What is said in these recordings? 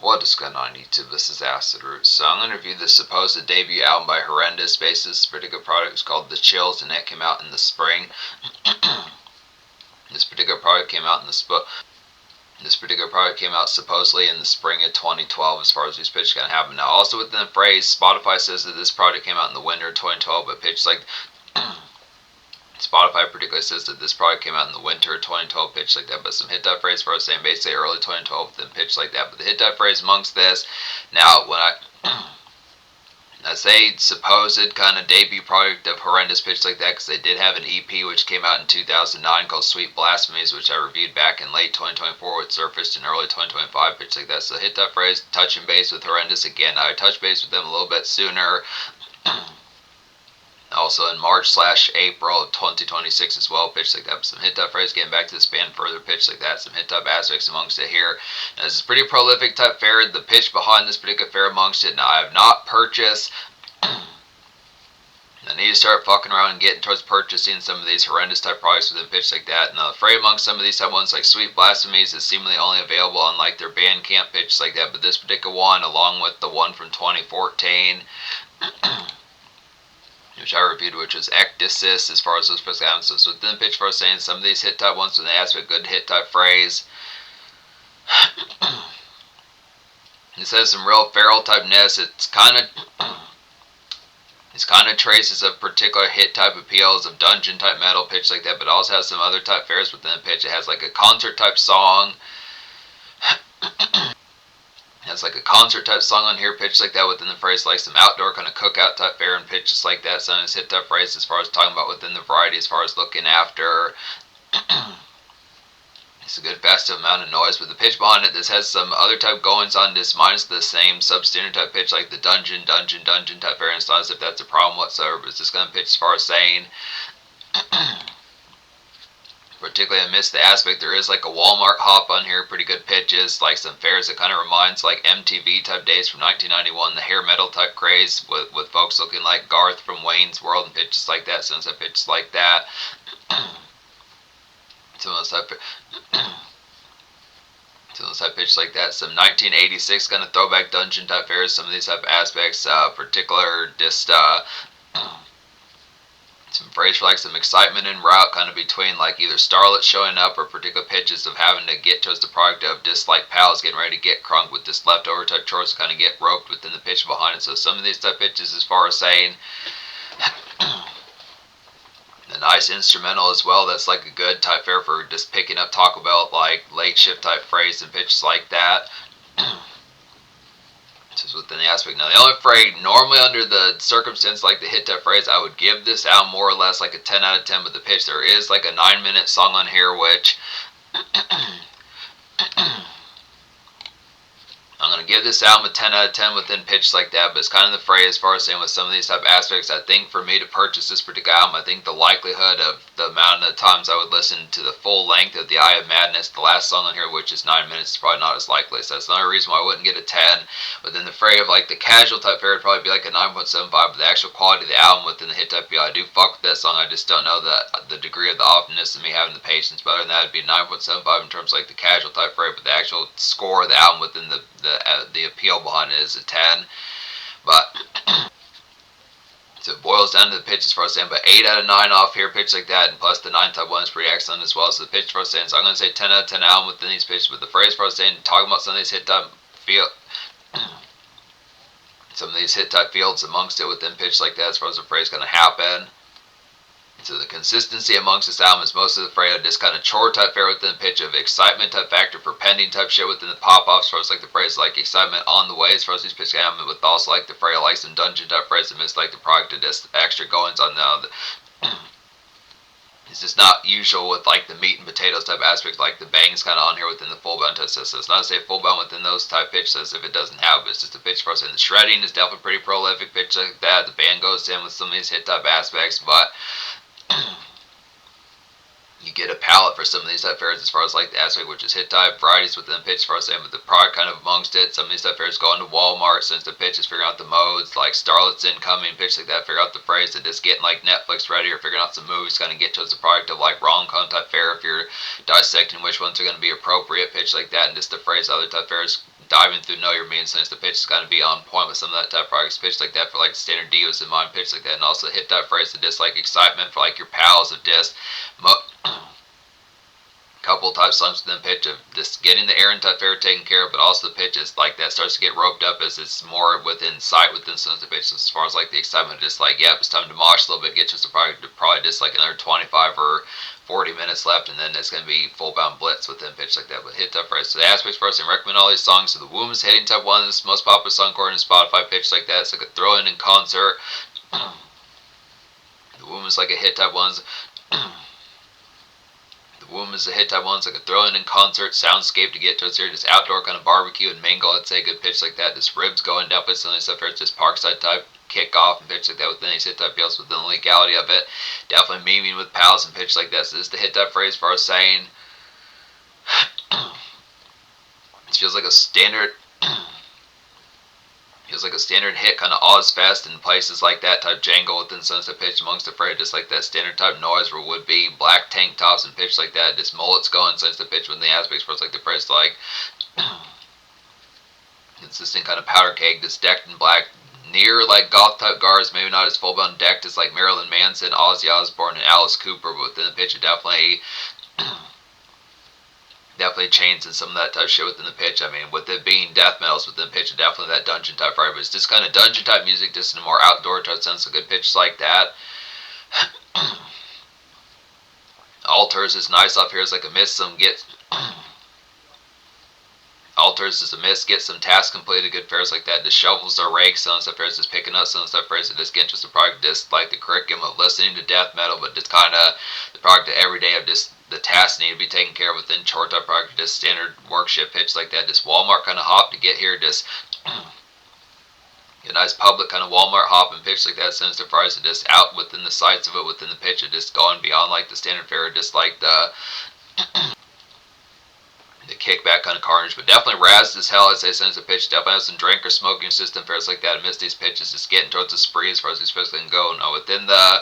What is going on YouTube? This is Acid Root. So I'm going to review the supposed debut album by Horrendous. Based this particular product is called The Chills, and it came out in the spring. This particular product came out supposedly in the spring of 2012 as far as these pitches can happen. Now also within the phrase, Spotify says that this product came out in the winter of 2012, but pitches like Spotify particularly says that this product came out in the winter of 2012, pitch like that, but some hit phrase for us saying basically early 2012, then pitch like that. But the hit phrase amongst this, now when I say supposed kind of debut product of Horrendous, pitch like that, because they did have an EP which came out in 2009 called Sweet Blasphemies, which I reviewed back in late 2024, which surfaced in early 2025, pitch like that. So hit phrase, touching base with Horrendous again. I touched base with them a little bit sooner. Also in March/April of 2026 as well, pitch like that. But some hit phrase, getting back to this band further, pitch like that. Some hit aspects amongst it here. Now, this is pretty prolific type fair. The pitch behind this particular fair amongst it. Now I have not purchased. I need to start fucking around and getting towards purchasing some of these Horrendous type products within pitch like that. Now the fray amongst some of these type ones like Sweet Blasphemies is seemingly only available on like their Bandcamp pitch like that. But this particular one, along with the one from 2014. Which I reviewed, which was Ecdysis, as far as those supposed to happen. So within the pitch for us saying some of these hit type ones, when they ask for a good hit type phrase, this has some real feral typeness. It's kind of traces of particular hit type appeals of dungeon type metal pitch like that, but also has some other type fares within the pitch. It has like a concert type song. Has like a concert type song on here, pitch like that within the phrase, like some outdoor kind of cookout type fare and pitches like that. Some of his hit type phrase as far as talking about within the variety, as far as looking after. It's a good festive amount of noise, but the pitch behind it, this has some other type goings on this, minus the same substandard type pitch like the dungeon type fare. And it's not as if that's a problem whatsoever, but it's just going to pitch as far as saying. Particularly amidst the aspect, there is like a Walmart hop on here, pretty good pitches, like some fares that kind of reminds like MTV type days from 1991, the hair metal type craze with folks looking like Garth from Wayne's World and pitches like that, some pitches like that. Some of those type pitches like that, some 1986 kind of throwback dungeon type fares, some of these type of aspects, particular just some phrase for like some excitement en route kind of between like either starlets showing up or particular pitches of having to get towards the product of just like pals getting ready to get crunk with this leftover type chores to kind of get roped within the pitch behind it. So some of these type pitches as far as saying a nice instrumental as well, that's like a good type fare for just picking up Taco Bell like late shift type phrase and pitches like that. Just within the aspect. Now the only phrase, normally under the circumstance like the hit type phrase, I would give this album more or less like a 10 out of 10 with the pitch. There is like a 9-minute song on here which I'm going to give this album a 10 out of 10 within pitch like that, but it's kind of the phrase as far as saying with some of these type of aspects. I think for me to purchase this particular album, I think the likelihood of the amount of times I would listen to the full length of The Eye of Madness, the last song on here, which is 9 minutes, is probably not as likely. So that's another reason why I wouldn't get a 10. Within the fray of like the casual type fare, it'd probably be like a 9.75, but the actual quality of the album within the hit type feel, I do fuck with that song. I just don't know the degree of the ofteness of me having the patience. But other than that, it'd be 9.75 in terms of like the casual type fray, but the actual score of the album within the appeal behind it is a 10. But so it boils down to the pitch as far as saying, but 8 out of 9 off here, pitch like that, and plus the 9 type 1 is pretty excellent as well. So the pitch for us saying, so I'm going to say 10 out of 10 album within these pitches, but the phrase for us saying, talking about some of these hit type feel, some of these hit type fields amongst it within pitch like that as far as the phrase going to happen. So the consistency amongst this album is most of the phrase of this kind of chore type fare within the pitch of excitement type factor for pending type shit within the pop-offs as far as like the phrase like excitement on the way as far as these pitch album, with also like the phrase like some dungeon type phrase that miss like the product of this extra goings on now. It's just not usual with like the meat and potatoes type aspects, like the bangs kind of on here within the full bound type. So it's not to say full bound within those type pitches if it doesn't have, but it's just a pitch for us. And the shredding is definitely pretty prolific pitch like that. The band goes in with some of these hit type aspects, but you get a palette for some of these type fares as far as like the aspect, which is hit type varieties within the pitch as far as saying with the product kind of amongst it. Some of these type fares go into Walmart since the pitch is figuring out the modes, like Starlet's incoming, pitch like that, figure out the phrase, and just getting like Netflix ready or figuring out some movies, kind of get towards the product of like rom-com type fare if you're dissecting which ones are going to be appropriate, pitch like that, and just the phrase other type fares diving through Know Your Means, since the pitch is going to be on point with some of that type of products. Pitch like that for like standard divas in mind, pitch like that, and also hit that phrase to just like excitement for like your pals of just couple type songs within pitch of just getting the air and type fair taken care of, but also the pitch is like that starts to get roped up as it's more within sight within some of the pitch. As far as like the excitement, just like, yep, it's time to mosh a little bit, get just probably just like another 25 or 40 minutes left, and then it's going to be full bound blitz within pitch like that. But hit that phrase. So the aspects first, and recommend all these songs. So the Womb is hitting type one, this most popular song according to Spotify, pitch like that. It's like a throw in concert. The Womb is like a hit type one. The Womb is a hit type one, so I could throw in concert soundscape to get to it. So just outdoor kind of barbecue and mingle. I'd say good pitch like that. Just ribs going down with some of the stuff. It's just parkside type kickoff and pitch like that within these hit type deals within the legality of it. Definitely memeing with pals and pitch like that. So this is the hit type phrase for us saying. It feels like a standard. Feels like a standard hit, kind of Ozfest and places like that type jangle within Sunset pitch amongst the fray, just like that standard type noise where would be black tank tops and pitch like that, just mullets going Sunset pitch within the aspects where it's like the phrase like consistent kind of powder keg that's decked in black, near like goth type guards, maybe not as full blown decked as like Marilyn Manson, Ozzy Osbourne, and Alice Cooper, but within the pitch it definitely chains and some of that type of shit within the pitch. I mean, with it being death metals within the pitch, definitely that dungeon type fire, but it's just kind of dungeon type music, just in a more outdoor type sense. A good pitch like that. Altars is nice off here. It's like a miss, some get. Altars is a miss, get some tasks completed, good fares like that. The shovels or rakes, some stuff fares just picking up some stuff fares and just getting just a product, just like the curriculum of listening to death metal, but just kind of the product of every day of just the tasks need to be taken care of within short type product, just standard workship pitch like that. Just Walmart kind of hop to get here, just a nice public kind of Walmart hop and pitch like that. Sends the fries just out within the sights of it within the pitch, of just going beyond like the standard fare, just like the kickback kind of carnage, but definitely razzed as hell. I'd say since the pitch definitely has some drink or smoking system fares like that. I miss these pitches, just getting towards the spree as far as these pitches can go. Now within the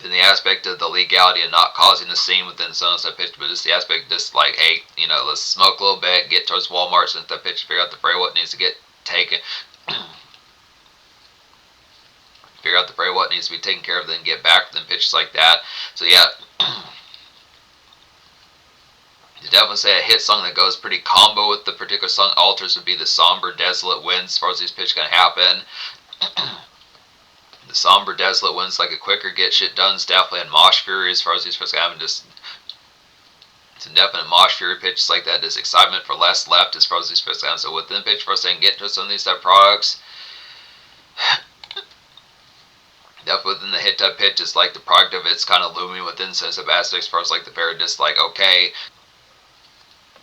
in the aspect of the legality of not causing the scene within some of that pitch, but just the aspect just like, hey, let's smoke a little bit, get towards Walmart since that pitch, figure out the fray what needs to get taken. Figure out the fray what needs to be taken care of, then get back within pitches like that. So yeah. You definitely say a hit song that goes pretty combo with the particular song. Altars would be the Somber Desolate Winds as far as these pitch can happen. The Somber Desolate Winds, like a quicker get shit done, is definitely in Mosh Fury as far as these pitch can happen. Just it's a definite Mosh Fury pitch like that. There's excitement for less left as far as these pitch can happen. So within pitch for us and get to some of these type products. Definitely within the hit type pitch is like the product of it's kind of looming within sensitive aspects as far as like the fair, just like okay.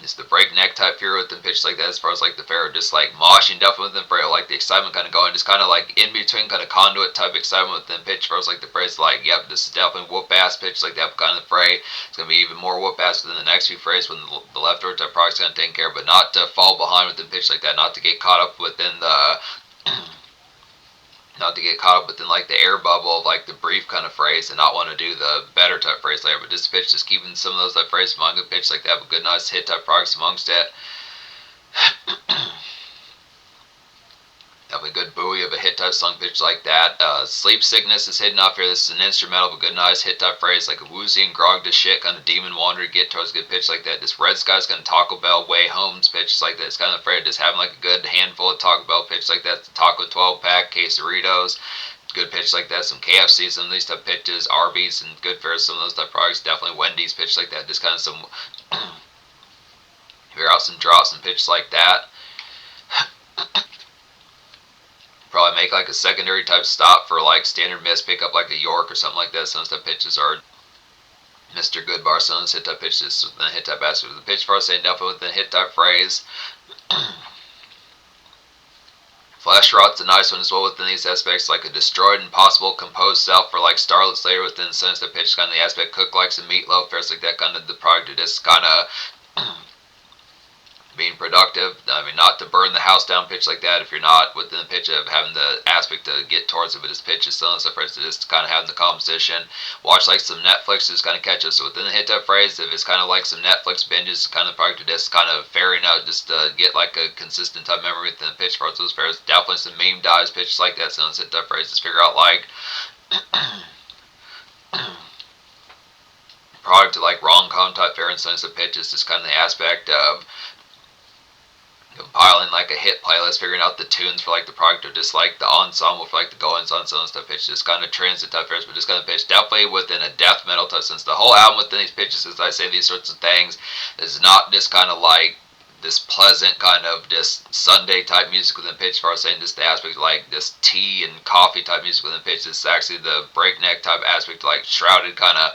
It's the breakneck type fear within pitch like that as far as like the fair, just like moshing definitely within fair, like the excitement kind of going, just kind of like in between kind of conduit type excitement within pitch as far as like the phrase like, yep, this is definitely whoop ass pitch like that kind of the fray. It's going to be even more whoop ass within the next few frays when the leftover type product's going to take care of, but not to fall behind within pitch like that, not to get caught up within the not to get caught up within like the air bubble of like the brief kind of phrase and not want to do the better type phrase later, but just pitch, just keeping some of those type phrases among good pitch like that, but good nice hit type products amongst it. Definitely good buoy of a hit type song pitch like that. Sleep Sickness is hidden off here. This is an instrumental, but good nice hit type phrase like a woozy and grog to shit kind of demon wander, get towards a good pitch like that. This Red Sky's kind of Taco Bell way homes pitch like that. It's kind of afraid just having like a good handful of Taco Bell pitch like that. The Taco 12 pack, quesadillas, good pitch like that. Some KFC, some of these type pitches, Arby's and good fares, some of those type products. Definitely Wendy's pitch like that. Just kind of some figure out some drops and pitch like that. Probably make like a secondary type stop for like standard miss, pick up like a York or something like that. Some of the pitches are Mr. Goodbar, some of those hit type pitches within the hit type aspect of the pitch for us, saying definitely within the hit type phrase. Flash Rot's a nice one as well within these aspects, like a destroyed and possible composed self for like Starlet Slayer within the sense of pitch, kind of the aspect cook like some meatloaf, fares like that kind of the product of this kind of being productive. I mean, not to burn the house down pitch like that if you're not within the pitch of having the aspect to get towards it, but just pitch is still stuff to just kind of having the composition. Watch like some Netflix, just kind of catch us. So within the hit type phrase, if it's kind of like some Netflix binges, kind of probably just kind of ferrying out just to get like a consistent type memory within the pitch parts of those pairs. Definitely some meme dives, pitches like that. So hit type phrases, figure out like product to like rom-com type fair and sense of pitches, just kind of the aspect of compiling like a hit playlist, figuring out the tunes for like the product or just like the ensemble for like the goings on and stuff pitch, just kind of transit type fairs, but just kind of pitch definitely within a death metal type sense. The whole album within these pitches, as I say these sorts of things, is not just kind of like this pleasant kind of just Sunday type music within pitch, as far as saying just the aspect of like this tea and coffee type music within pitch. It's actually the breakneck type aspect, like shrouded kind of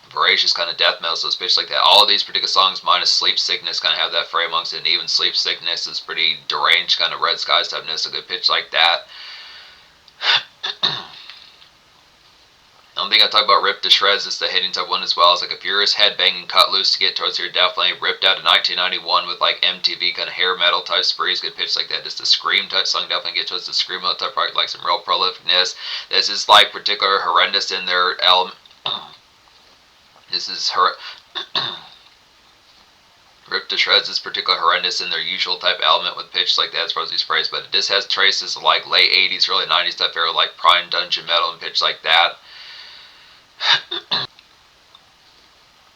voracious kind of death metal, so it's pitched like that. All of these particular songs, minus Sleep Sickness, kind of have that fray amongst it, and even Sleep Sickness is pretty deranged kind of Red Skies typeness, a good pitch like that. I don't think I talk about Ripped to Shreds, it's the hitting type one as well. It's like a furious headbanging cut loose to get towards here, definitely. Ripped out in 1991 with like MTV kind of hair metal type sprees, good pitch like that. Just a scream type song, definitely get towards the scream metal type product, like some real prolificness. This is like particular Horrendous in their element. This is her. Ripped to Shreds is particularly Horrendous in their usual type element with pitch like that as far as these phrases, but this has traces of like late 80s, early 90s type era, like prime dungeon metal and pitch like that.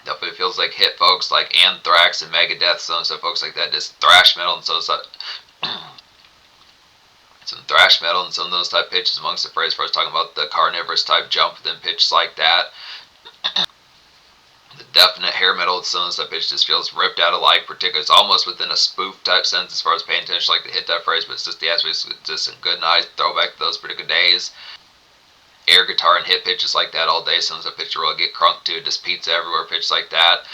Definitely feels like hit folks like Anthrax and Megadeth, some stuff folks like that, just thrash metal and some thrash metal and some of those type pitches amongst the phrase. For us talking about the carnivorous type jump within pitches like that. The definite hair metal with some of the stuff pitch just feels ripped out of like particular. It's almost within a spoof type sense as far as paying attention like the hit that phrase, but it's just the aspect, just a good nice throwback to those particular days. Air guitar and hit pitches like that all day. Some of the pitch really get crunk to, just pizza everywhere pitch like that.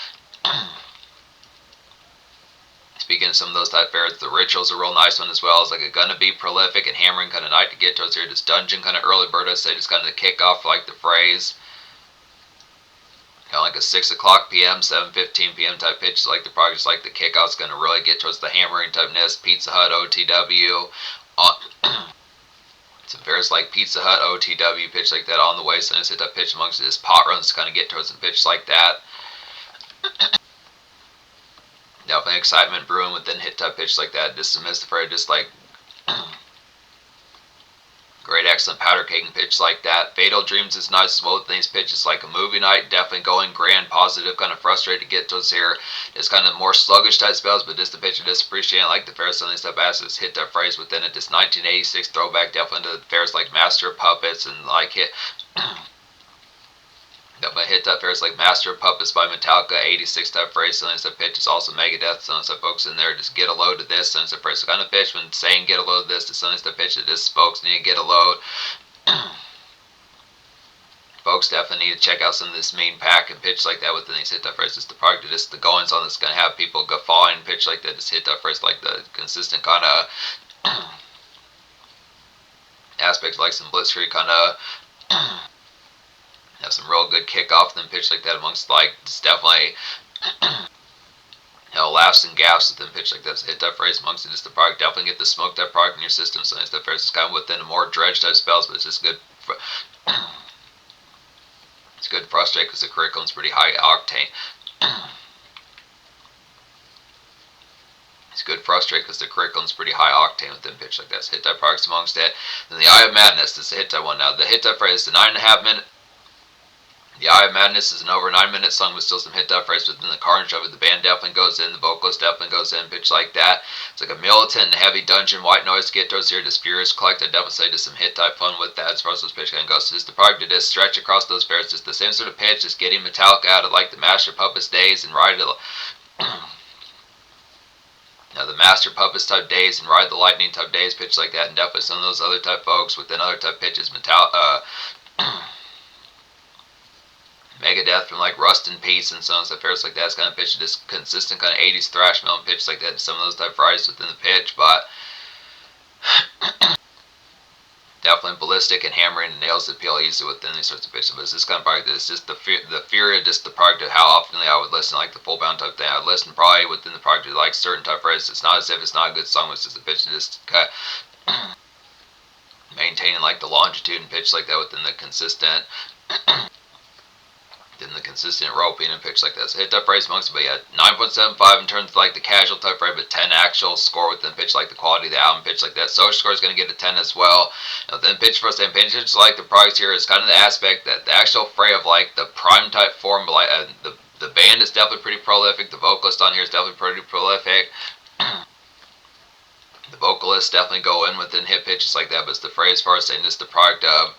Speaking of some of those type fairs, the Ritual's a real nice one as well. It's like a gonna be prolific and hammering kind of night to get towards here. Just dungeon kind of early bird, I say, just kind of the kick off like the phrase. Kind of like a 6 o'clock p.m., 7:15 p.m. type pitch, like the project's like the kickoff's going to really get towards the hammering typeness. Pizza Hut, OTW. Some fairs like Pizza Hut, OTW, pitch like that on the way. So I hit that pitch amongst this pot runs to kind of get towards the pitch like that. Definitely excitement brewing within hit type pitch like that. Just to miss the fray, just like great, excellent powder cake and pitch like that. Fatal Dreams is nice as well with these pitches, like a movie night, definitely going grand, positive, kind of frustrated to get to us here. It's kind of more sluggish type spells, but just the pitcher just appreciating like the fairs, some of these stuff assets hit that phrase within it. This 1986 throwback, definitely to the fairs like Master of Puppets and like hit. Definitely hit that fairs like Master of Puppets by Metallica, 86 type phrase, some of these pitches, also Megadeth, some of the folks in there, just get a load of this, some of the phrase. So kind of pitch when saying get a load of this, to some of the pitch that this folks need to get a load. Folks definitely need to check out some of this mean pack and pitch like that within these hit that phrase. Just the product, just the goings on that's going to have people guffawing pitch like that, just hit that phrase like the consistent kind of aspects like some blitzkrieg kind of have some real good kickoff and then pitch like that amongst like it's definitely laughs and gaps within pitch like that. So hit that phrase amongst it, just the product. Definitely get the smoke that product in your system. So that phrase is kind of within a more dredge type spells, but it's just good. It's good to frustrate because the curriculum's pretty high octane. It's good to frustrate because the curriculum's pretty high octane within pitch like that. So hit that product amongst it. Then the Eye of Madness is the hit that one now. The hit that phrase is the 9.5 minute. The Eye of Madness is an over 9-minute song with still some hit that phrase within the carnage of it. The band definitely goes in, the vocalist definitely goes in, pitch like that. It's like a militant and heavy dungeon white noise to get towards here. Just furious collect. I definitely say just some hit type fun with that as far as those pitch kind of goes. So just the product to just stretch across those pairs, just the same sort of pitch, just getting Metallica out of like the Master Puppets days and ride it. Now the Master Puppets type days and Ride the Lightning type days, pitch like that, and definitely some of those other type folks within other type pitches, Megadeth from like Rust in Peace and some stuff like that. It's kind of pitch this consistent kind of 80s thrash metal pitch like that, and some of those type varieties within the pitch, but definitely ballistic and hammering and nails the appeal easily within these sorts of pitches. But it's just kind of product that's just the fury of just the product of how often I would listen, like the full bound type thing. I would listen probably within the product of like certain type phrases. It's not as if it's not a good song, it's just a pitch just kind of maintaining like the longitude and pitch like that within the consistent roping and pitch like that. So hit type phrase amongst, but yeah, 9.75 in terms of like the casual type phrase, but 10 actual score within pitch like the quality of the album, pitch like that. Social score is going to get a 10 as well. Now then pitch for us and pitch like the products here is kind of the aspect that the actual fray of like the prime type form, but like the band is definitely pretty prolific. The vocalist on here is definitely pretty prolific. The vocalists definitely go in within hit pitches like that, but it's the phrase as far as saying just the product of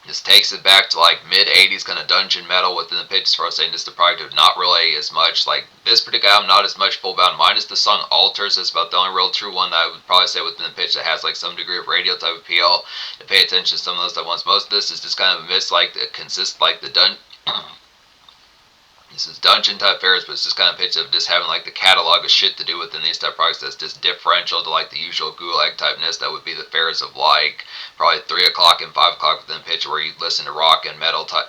just takes it back to like mid 80s kind of dungeon metal within the pitch as far as saying just the product of not really as much like this particular album, not as much full bound minus the song Altars. It's about the only real true one that I would probably say within the pitch that has like some degree of radio type appeal. To pay attention to some of those type ones. Most of this is just kind of a miss like the this is dungeon type fares, but it's just kind of pitch of just having like the catalog of shit to do within these type products that's just differential to like the usual gulag typeness that would be the fares of like probably 3 o'clock and 5 o'clock within pitch where you listen to rock and metal type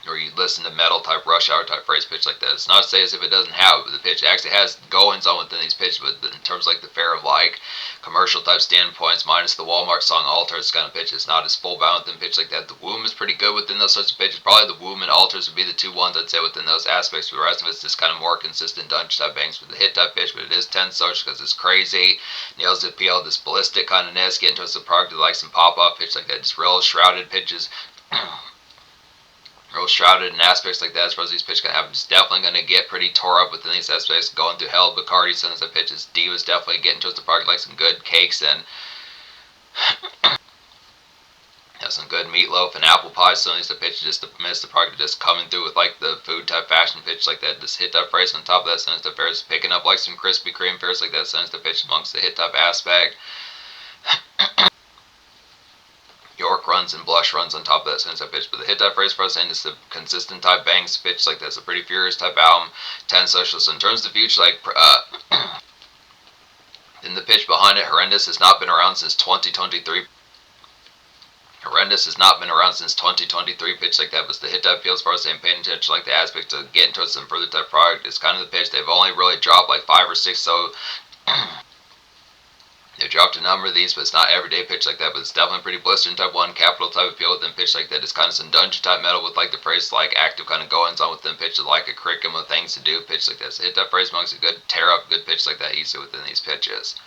or you listen to metal type rush hour type phrase pitch like that. It's not to say as if it doesn't have it, but the pitch actually has goings on within these pitches, but in terms of like the fare of like commercial type standpoints minus the Walmart song Altars kind of pitch, it's not as full bound within pitch like that. The Womb is pretty good within those sorts of pitches. Probably the Womb and Altars would be the two ones I'd say within those aspects, but the rest of it's just kind of more consistent dungeon type bangs with the hit type pitch, but it is 10 social because it's crazy, nails the appeal, this ballistic kind of ness, getting to some product like some pop-up pitch like that, just real shrouded pitches. Real shrouded in aspects like that as far as these pitches can have. It's definitely going to get pretty tore up within these aspects. Going through hell, Bacardi, sons of pitches. Diva's definitely getting to the park like some good cakes and have some good meatloaf and apple pie. Some of these pitches just to miss the park, just coming through with like the food type fashion pitch like that. Just hit type phrase on top of that. Some of the fares picking up like some Krispy Kreme fares like that. Some of the pitch amongst the hit type aspect. York runs and blush runs on top of that sense of pitch, but the hit type phrase for us and it's the consistent type bangs pitch like that's a pretty furious type album. 10 socials. So in terms of the future, like in the pitch behind it, Horrendous has not been around since 2023. Horrendous has not been around since 2023. Pitch like that was the hit type feel as far as saying paying attention like the aspect of getting towards some further type product. It's kind of the pitch. They've only really dropped like 5 or 6 so. They've dropped a number of these, but it's not everyday pitch like that, but it's definitely pretty blistering type 1, capital type appeal within pitch like that. It's kind of some dungeon type metal with like the phrase like active kind of goings on within pitch like a curriculum of things to do, pitch like that. So hit that phrase amongst a good tear up, good pitch like that easily within these pitches.